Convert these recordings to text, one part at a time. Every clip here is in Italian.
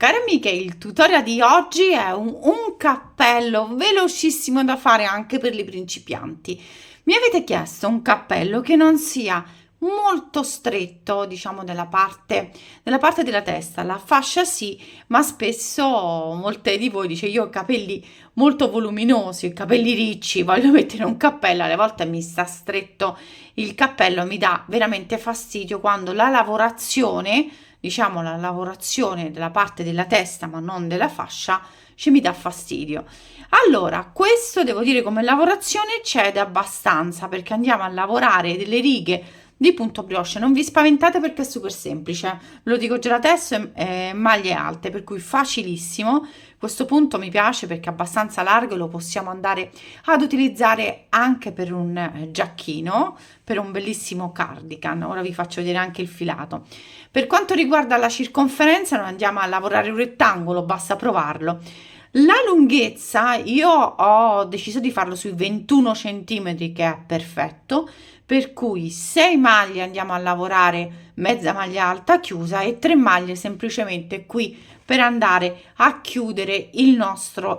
Cari amiche, il tutorial di oggi è un cappello velocissimo da fare anche per i principianti. Mi avete chiesto un cappello che non sia molto stretto, diciamo, nella parte della testa. La fascia sì, ma spesso molte di voi dice io ho capelli molto voluminosi, capelli ricci, voglio mettere un cappello, alle volte mi sta stretto il cappello, mi dà veramente fastidio quando la lavorazione, diciamo la lavorazione della parte della testa ma non della fascia, ci mi dà fastidio. Allora, questo devo dire come lavorazione cede abbastanza perché andiamo a lavorare delle righe di punto brioche. Non vi spaventate perché è super semplice, ve lo dico già da adesso, è maglie alte, per cui facilissimo. Questo punto mi piace perché è abbastanza largo e lo possiamo andare ad utilizzare anche per un giacchino, per un bellissimo cardigan. Ora vi faccio vedere anche il filato. Per quanto riguarda la circonferenza, noi andiamo a lavorare un rettangolo, basta provarlo. La lunghezza io ho deciso di farlo sui 21 centimetri, che è perfetto, per cui 6 maglie andiamo a lavorare mezza maglia alta chiusa e 3 maglie semplicemente qui per andare a chiudere il nostro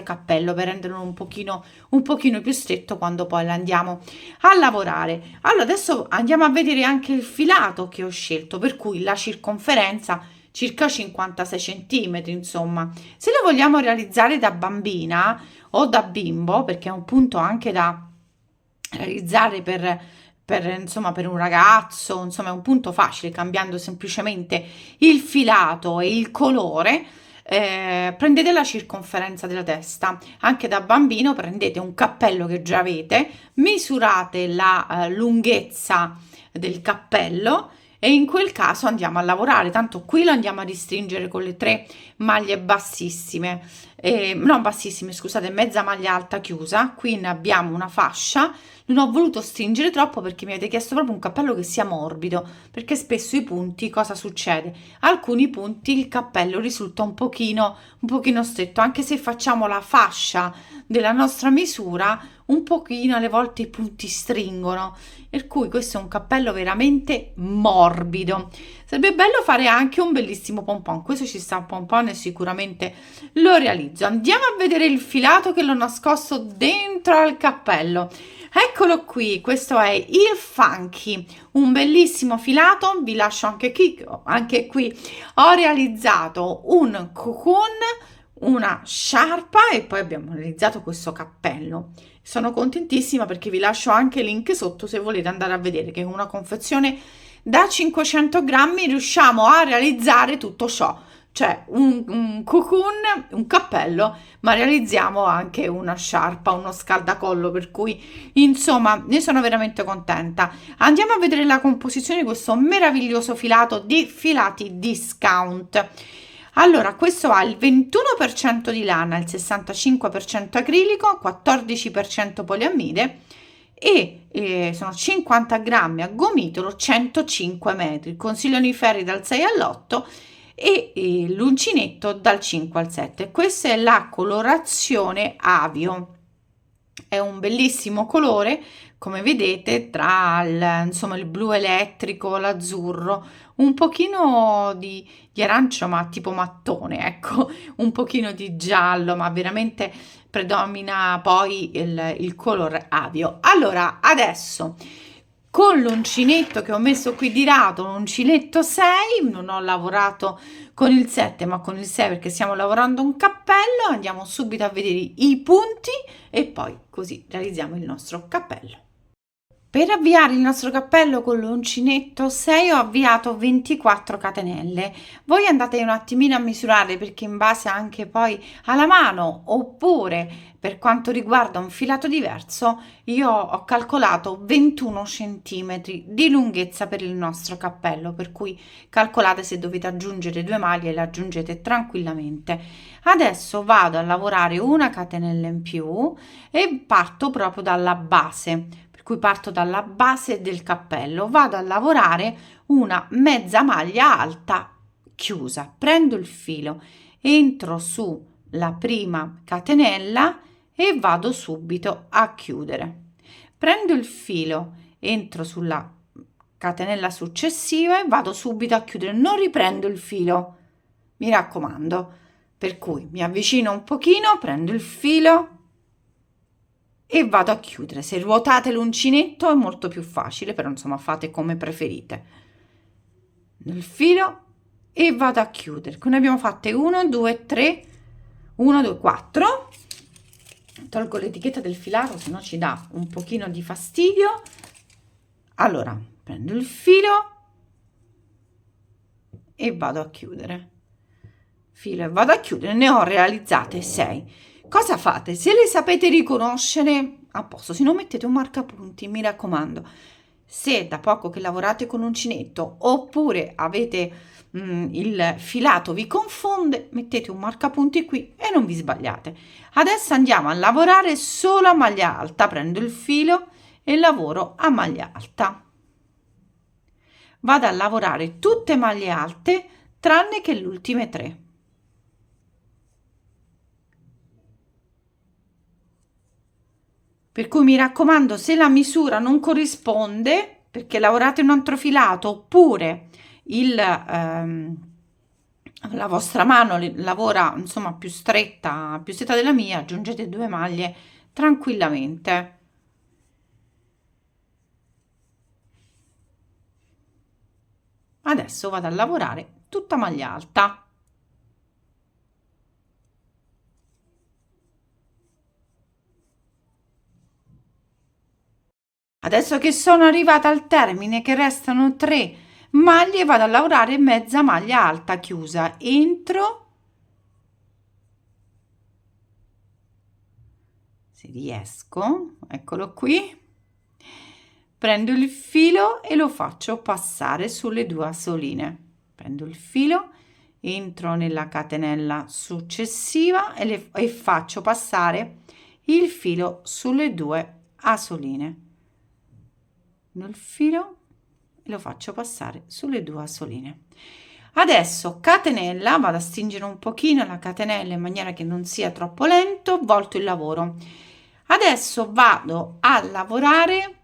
cappello, per renderlo un pochino più stretto quando poi lo andiamo a lavorare. Allora adesso andiamo a vedere anche il filato che ho scelto, per cui la circonferenza circa 56 centimetri, insomma. Se lo vogliamo realizzare da bambina o da bimbo, perché è un punto anche da realizzare insomma, per un ragazzo, insomma, è un punto facile, cambiando semplicemente il filato e il colore. Prendete la circonferenza della testa, anche da bambino prendete un cappello che già avete, misurate la lunghezza del cappello e in quel caso andiamo a lavorare, tanto qui lo andiamo a ristringere con le 3 maglie bassissime, non bassissime, scusate, mezza maglia alta chiusa. Qui ne abbiamo una fascia. Non ho voluto stringere troppo perché mi avete chiesto proprio un cappello che sia morbido, perché spesso i punti, cosa succede? Alcuni punti il cappello risulta un pochino stretto, anche se facciamo la fascia della nostra misura, un pochino alle volte i punti stringono, per cui questo è un cappello veramente morbido. Sarebbe bello fare anche un bellissimo pompon, questo ci sta un pompon e sicuramente lo realizzo. Andiamo a vedere il filato che l'ho nascosto dentro al cappello. Eccolo qui, questo è il Funky, un bellissimo filato. Vi lascio anche qui ho realizzato un cocoon, una sciarpa e poi abbiamo realizzato questo cappello. Sono contentissima perché vi lascio anche il link sotto se volete andare a vedere, che con una confezione da 500 grammi riusciamo a realizzare tutto ciò, cioè un cocoon, un cappello, ma realizziamo anche una sciarpa, uno scaldacollo, per cui insomma ne sono veramente contenta. Andiamo a vedere la composizione di questo meraviglioso filato di Filati Discount. Allora, questo ha il 21% di lana, il 65% acrilico, 14% poliamide e sono 50 grammi a gomitolo, 105 metri, consigliano i ferri dal 6 all'8 e l'uncinetto dal 5 al 7. Questa è la colorazione avio, è un bellissimo colore, come vedete, tra insomma, il blu elettrico, l'azzurro, un pochino di arancio ma tipo mattone, ecco, un pochino di giallo, ma veramente predomina poi il color avio. Allora, adesso con l'uncinetto che ho messo qui di lato, un uncinetto 6, non ho lavorato con il 7 ma con il 6 perché stiamo lavorando un cappello, andiamo subito a vedere i punti e poi così realizziamo il nostro cappello. Per avviare il nostro cappello con l'uncinetto 6 ho avviato 24 catenelle. Voi andate un attimino a misurare perché in base anche poi alla mano, oppure per quanto riguarda un filato diverso, io ho calcolato 21 centimetri di lunghezza per il nostro cappello, per cui calcolate, se dovete aggiungere 2 maglie le aggiungete tranquillamente. Adesso vado a lavorare una catenella in più e parto proprio dalla base, per cui parto dalla base del cappello, vado a lavorare una mezza maglia alta chiusa, prendo il filo, entro sulla prima catenella e vado subito a chiudere. Prendo il filo, entro sulla catenella successiva e vado subito a chiudere, non riprendo il filo. mi raccomando. Per cui mi avvicino un pochino, prendo il filo e vado a chiudere. Se ruotate l'uncinetto è molto più facile, però insomma fate come preferite. Nel filo e vado a chiudere. Qui ne abbiamo fatte 1, 2, 3, 1, 2, 4. Tolgo l'etichetta del filato, se no ci dà un pochino di fastidio. Allora, prendo il filo e vado a chiudere. Filo e vado a chiudere, ne ho realizzate 6. Cosa fate? Se le sapete riconoscere, a posto, se non mettete un marcapunti, mi raccomando. Se è da poco che lavorate con uncinetto oppure avete il filato vi confonde, mettete un marcapunti qui e non vi sbagliate. Adesso andiamo a lavorare solo a maglia alta. Prendo il filo e lavoro a maglia alta. Vado a lavorare tutte maglie alte tranne che le ultime 3. Per cui mi raccomando, se la misura non corrisponde, perché lavorate un altro filato oppure la vostra mano lavora insomma più stretta della mia, aggiungete 2 maglie tranquillamente. Adesso vado a lavorare tutta maglia alta. Adesso che sono arrivata al termine, che restano 3 maglie, vado a lavorare mezza maglia alta chiusa. Entro, se riesco, eccolo qui. Prendo il filo e lo faccio passare sulle 2 asoline. Prendo il filo, entro nella catenella successiva e faccio passare il filo sulle 2 asoline. Nel filo e lo faccio passare sulle 2 asoline. Adesso catenella, vado a stringere un pochino la catenella in maniera che non sia troppo lento, volto il lavoro. Adesso vado a lavorare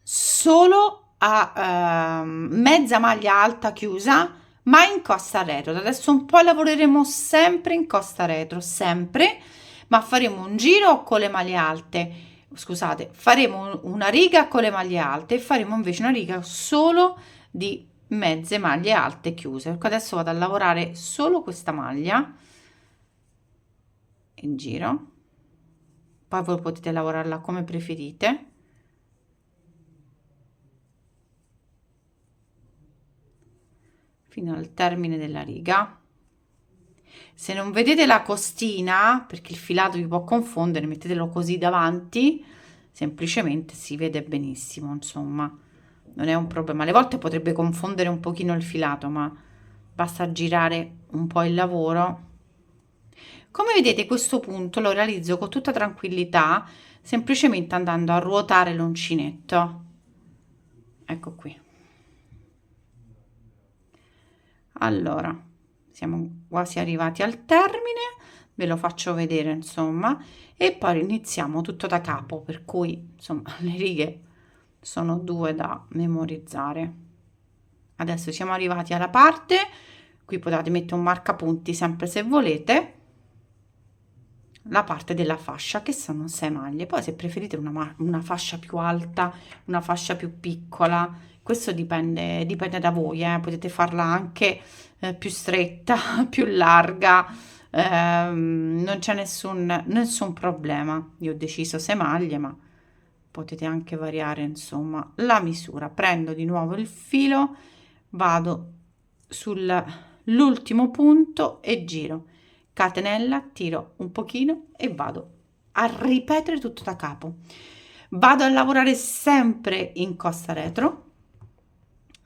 solo a mezza maglia alta chiusa, ma in costa retro. Da adesso un po' lavoreremo sempre in costa retro, sempre, ma faremo un giro con le maglie alte. Scusate, faremo una riga con le maglie alte e faremo invece una riga solo di mezze maglie alte chiuse. Perché adesso vado a lavorare solo questa maglia in giro, poi voi potete lavorarla come preferite. Fino al termine della riga. Se non vedete la costina, perché il filato vi può confondere, mettetelo così davanti, semplicemente si vede benissimo, insomma, non è un problema. Alle volte potrebbe confondere un pochino il filato, ma basta girare un po' il lavoro. Come vedete, questo punto lo realizzo con tutta tranquillità, semplicemente andando a ruotare l'uncinetto. Ecco qui. Allora, siamo quasi arrivati al termine, ve lo faccio vedere insomma, e poi iniziamo tutto da capo, per cui insomma le righe sono 2 da memorizzare. Adesso siamo arrivati alla parte, qui potete mettere un marcapunti sempre se volete, la parte della fascia che sono 6 maglie. Poi se preferite una fascia più alta, una fascia più piccola, questo dipende da voi, potete farla anche più stretta, più larga, non c'è nessun problema. Io ho deciso 6 maglie, ma potete anche variare insomma la misura. Prendo di nuovo il filo, vado sull'ultimo punto e giro, catenella, tiro un pochino e vado a ripetere tutto da capo. Vado a lavorare sempre in costa retro,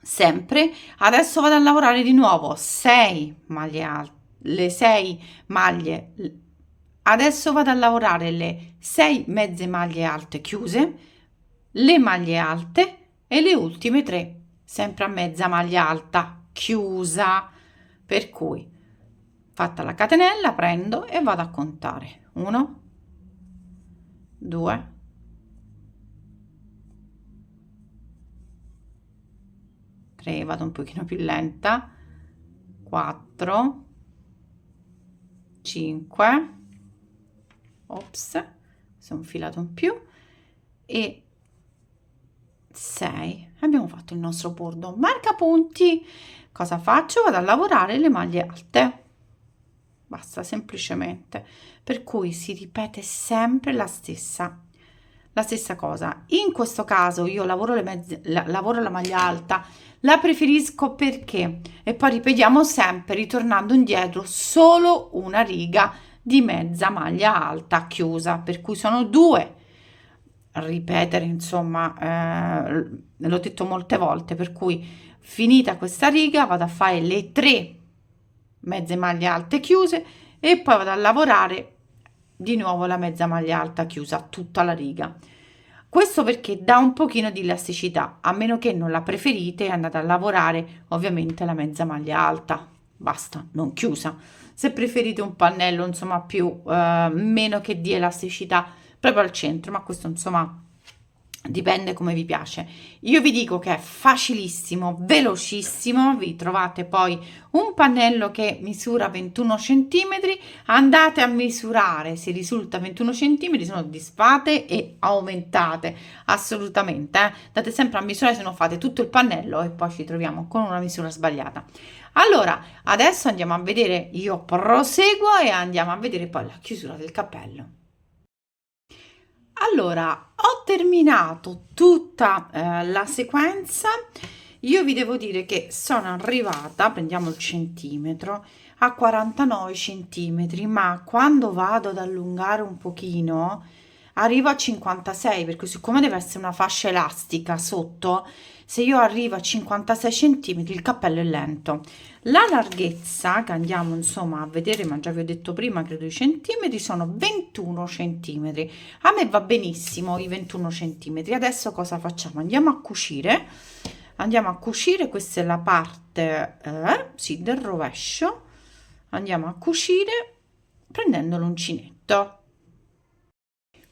sempre. Adesso vado a lavorare di nuovo 6 maglie alte, le 6 maglie. Adesso vado a lavorare le 6 mezze maglie alte chiuse, le maglie alte e le ultime 3 sempre a mezza maglia alta chiusa. Per cui fatta la catenella prendo e vado a contare 1, 2, 3, vado un pochino più lenta, 4, 5, ops, sono infilato in più, e 6. Abbiamo fatto il nostro bordo marca punti. Cosa faccio? Vado a lavorare le maglie alte, basta, semplicemente, per cui si ripete sempre la stessa cosa. In questo caso io lavoro lavoro la maglia alta, la preferisco perché, e poi ripetiamo sempre ritornando indietro, solo una riga di mezza maglia alta chiusa, per cui sono due. Ripetere, insomma, l'ho detto molte volte, per cui finita questa riga vado a fare le 3 mezze maglie alte chiuse e poi vado a lavorare di nuovo la mezza maglia alta chiusa tutta la riga. Questo perché dà un pochino di elasticità, a meno che non la preferite, andate a lavorare ovviamente la mezza maglia alta, basta, non chiusa. Se preferite un pannello, insomma, più meno che di elasticità proprio al centro, ma questo insomma dipende come vi piace. Io vi dico che è facilissimo, velocissimo. Vi trovate poi un pannello che misura 21 centimetri, andate a misurare se risulta 21 centimetri, sono disfate e aumentate assolutamente, date sempre a misurare, se no fate tutto il pannello e poi ci troviamo con una misura sbagliata. Allora adesso andiamo a vedere, io proseguo e andiamo a vedere poi la chiusura del cappello. Allora, ho terminato tutta la sequenza. Io vi devo dire che sono arrivata, prendiamo il centimetro, a 49 centimetri, ma quando vado ad allungare un pochino arrivo a 56, perché siccome deve essere una fascia elastica sotto, se io arrivo a 56 centimetri il cappello è lento. La larghezza che andiamo insomma a vedere, ma già vi ho detto prima, credo i centimetri, sono 21 centimetri. A me va benissimo i 21 centimetri. Adesso cosa facciamo? Andiamo a cucire. Andiamo a cucire, questa è la parte sì, del rovescio. Andiamo a cucire prendendo l'uncinetto.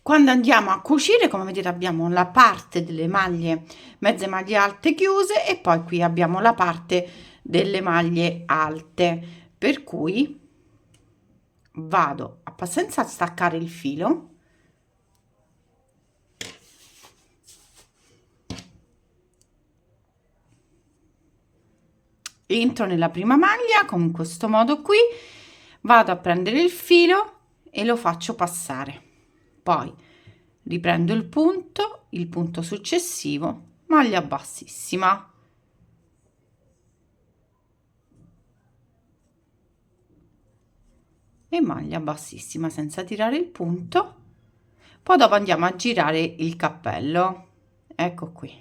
Quando andiamo a cucire, come vedete, abbiamo la parte delle maglie, mezze maglie alte chiuse, e poi qui abbiamo la parte delle maglie alte, per cui vado senza staccare il filo, entro nella prima maglia come in questo modo qui, vado a prendere il filo e lo faccio passare, poi riprendo il punto successivo, maglia bassissima, e maglia bassissima senza tirare il punto. Poi dopo andiamo a girare il cappello, ecco qui,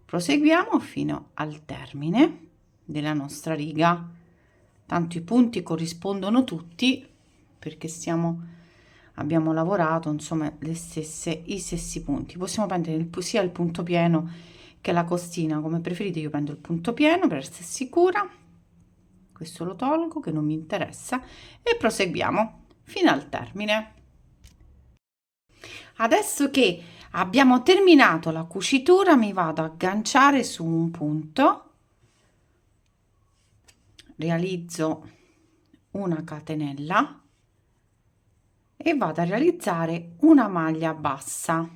proseguiamo fino al termine della nostra riga. Tanto i punti corrispondono tutti perché abbiamo lavorato insomma i stessi punti. Possiamo prendere sia il punto pieno che la costina, come preferite. Io prendo il punto pieno per essere sicura, questo lo tolgo che non mi interessa, e proseguiamo fino al termine. Adesso che abbiamo terminato la cucitura, mi vado a agganciare su un punto, realizzo una catenella e vado a realizzare una maglia bassa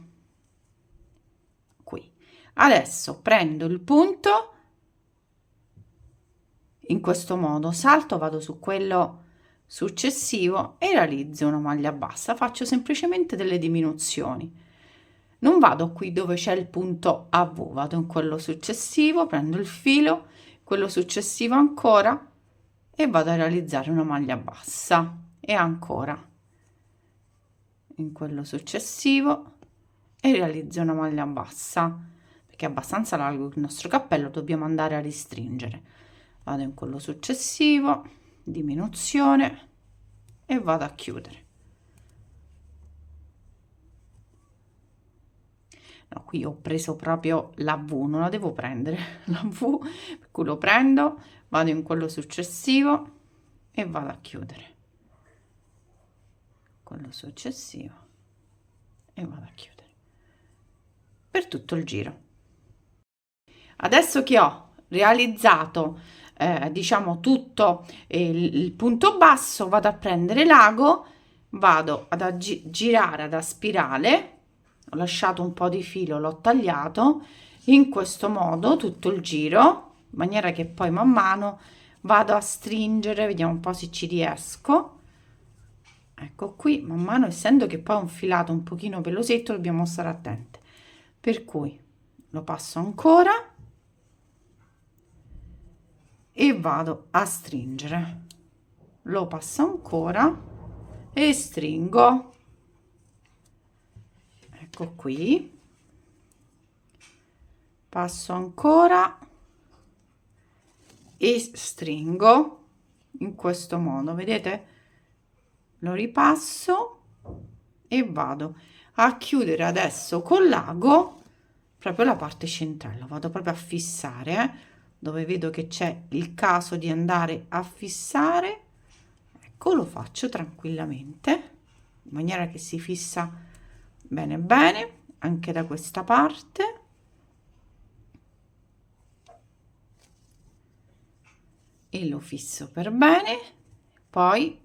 qui. Adesso prendo il punto in questo modo, salto, vado su quello successivo e realizzo una maglia bassa. Faccio semplicemente delle diminuzioni, non vado qui dove c'è il punto a V, vado in quello successivo, prendo il filo, quello successivo ancora, e vado a realizzare una maglia bassa, e ancora in quello successivo e realizzo una maglia bassa, perché è abbastanza largo il nostro cappello, dobbiamo andare a ristringere. Vado in quello successivo, diminuzione, e vado a chiudere. No, qui ho preso proprio la V, non la devo prendere la V, per cui lo prendo, vado in quello successivo e vado a chiudere, quello successivo e vado a chiudere per tutto il giro. Adesso che ho realizzato diciamo tutto il punto basso, vado a prendere l'ago, vado ad girare ad spirale, ho lasciato un po' di filo, l'ho tagliato in questo modo tutto il giro, in maniera che poi man mano vado a stringere, vediamo un po' se ci riesco. Ecco qui, man mano, essendo che poi è un filato un pochino pelosetto, dobbiamo stare attenti, per cui lo passo ancora e vado a stringere, lo passo ancora e stringo. Ecco qui, passo ancora e stringo in questo modo, vedete? Lo ripasso e vado a chiudere adesso con l'ago proprio la parte centrale, lo vado proprio a fissare, dove vedo che c'è il caso di andare a fissare. Ecco, lo faccio tranquillamente in maniera che si fissa bene bene anche da questa parte. E lo fisso per bene, poi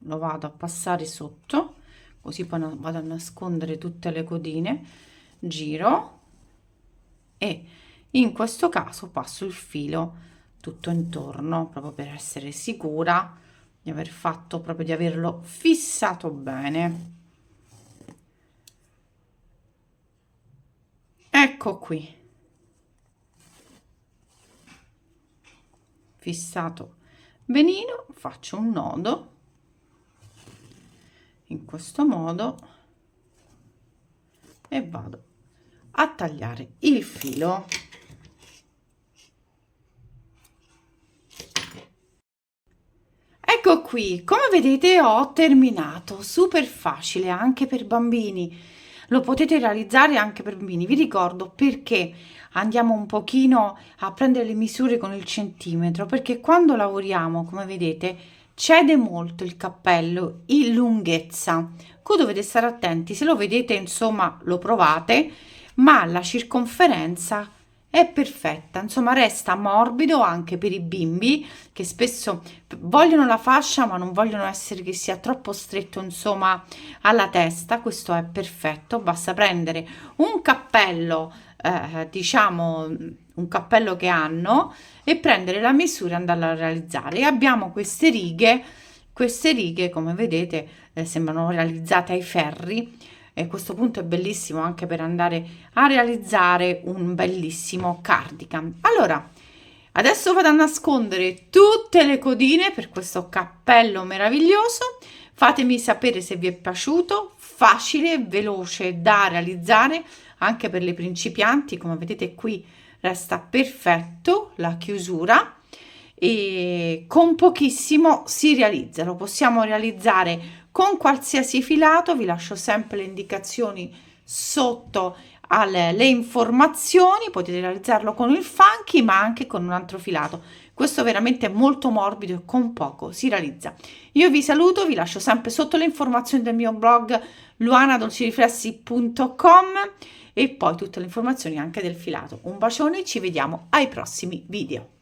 lo vado a passare sotto, così poi vado a nascondere tutte le codine, giro e in questo caso passo il filo tutto intorno, proprio per essere sicura di aver fatto, proprio di averlo fissato bene. Ecco qui, fissato benino, faccio un nodo in questo modo e vado a tagliare il filo. Ecco qui, come vedete ho terminato, super facile anche per bambini, lo potete realizzare anche per bambini. Vi ricordo perché andiamo un pochino a prendere le misure con il centimetro, perché quando lavoriamo, come vedete, cede molto il cappello in lunghezza. Qui dovete stare attenti, se lo vedete, insomma, lo provate, ma la circonferenza è perfetta, insomma resta morbido anche per i bimbi che spesso vogliono la fascia ma non vogliono essere che sia troppo stretto, insomma, alla testa. Questo è perfetto, basta prendere un cappello diciamo un cappello che hanno e prendere la misura e andarla a realizzare. E abbiamo queste righe come vedete sembrano realizzate ai ferri. E a questo punto è bellissimo anche per andare a realizzare un bellissimo cardigan. Allora, adesso vado a nascondere tutte le codine per questo cappello meraviglioso. Fatemi sapere se vi è piaciuto, facile e veloce da realizzare anche per le principianti. Come vedete qui resta perfetto la chiusura e con pochissimo si realizza. Lo possiamo realizzare con qualsiasi filato, vi lascio sempre le indicazioni sotto alle informazioni, potete realizzarlo con il funky ma anche con un altro filato. Questo veramente è molto morbido e con poco si realizza. Io vi saluto, vi lascio sempre sotto le informazioni del mio blog luanadolciriflessi.com e poi tutte le informazioni anche del filato. Un bacione, ci vediamo ai prossimi video.